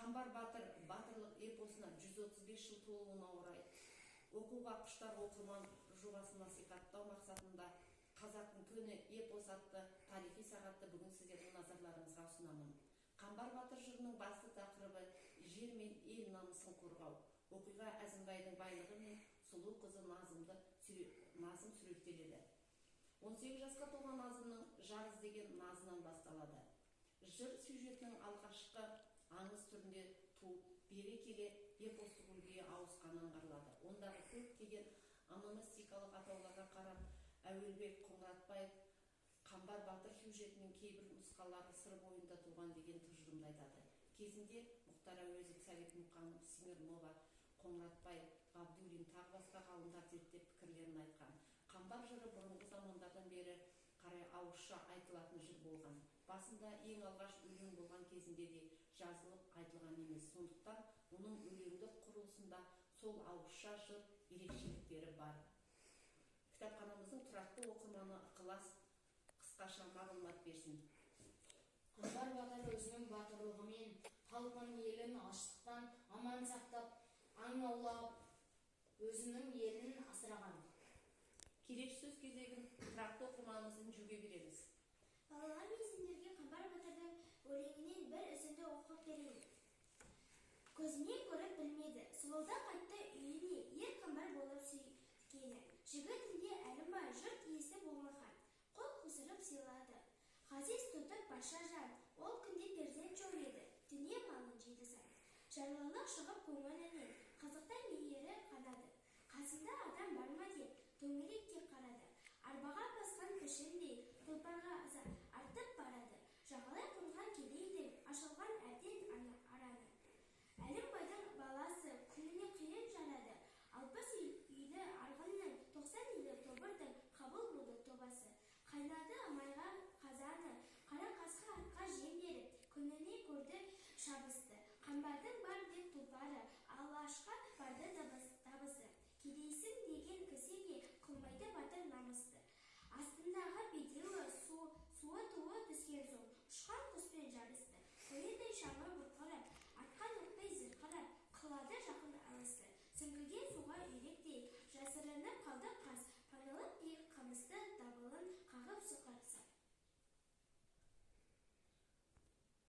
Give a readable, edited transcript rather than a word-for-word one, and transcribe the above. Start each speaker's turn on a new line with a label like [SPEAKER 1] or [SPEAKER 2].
[SPEAKER 1] Қамбар батыр батырлық эпосына 135 жыл толуына орай оқуға құштар оқырман жобасын насихаттау мақсатында қазақтың көне эпос атты тарихи сағатты бүгін сіздердің назарларыңызға ұсынамын. Қамбар батыр жырының басты тақырыбы жер мен ел намысын қорғау. Оқиға Әзімбайдың байлығы мен сұлу қызы Назым суреттеледі. 18 жасқа толған Назымның жар іздеген назынан басталады. Жыр сюжетінің алғашқы аңыз түрінде туып, бере келе эпостық үлгіге ауысқаны аңғарылады. Ондағы көптеген ономастикалық атауларға қарап, Әуелбек Қоңыратбаев Қамбар батыр сюжетінің кейбір нұсқалары сыр бойында туған деген тұжырымды айтады. Кезінде Мұхтар Әуезов, Сәбит Мұқанов, Смирнова, Қоңыратбаев, Ғабдуллин тағы басқа ғалымдар зерттеп пікірлерін айтқан. Қамбар жыры бұрынғы замандардан бері қарай ауызша айтылатын жыр болған. Басында ең алғаш өлең болған кезінде де жазылып айтылған емес. Сондықтан оның өлеңдік құрылысында сол ауызша жыр ерекшеліктері бар. Кітапханамыздың тұрақты оқырманы Ықылас қысқаша мағлұмат берсін.
[SPEAKER 2] Қамбар батыр өзінің батырлығымен халқын елін аштықтан аман сақтап, аң аулап, өзінің елін асыраған.
[SPEAKER 1] Келесі сөз кезегін тұрақты оқырманымыздың жүге береміз.
[SPEAKER 3] Балалар мен сендерге Қамбар батырдың өлеңінен бір үзінді оқып берейін. Көзімен көріп білмеді, сұлудан қайтты үйіне, ер қамбар болып сүйгені. Жігітінде әлі бар, жұрт иесі болмаған, қол қусырып сыйлады. Ғазиз тұтып патша жан, ол күнде перзент жоқ еді, дүние малын жейді сан. Жарлылық шығып көңілінен, қызықтай мейірі қанады. Қасында адам бар ма деп, төңірекке қарады. Арбаға басқан пішіндей, тұлпарға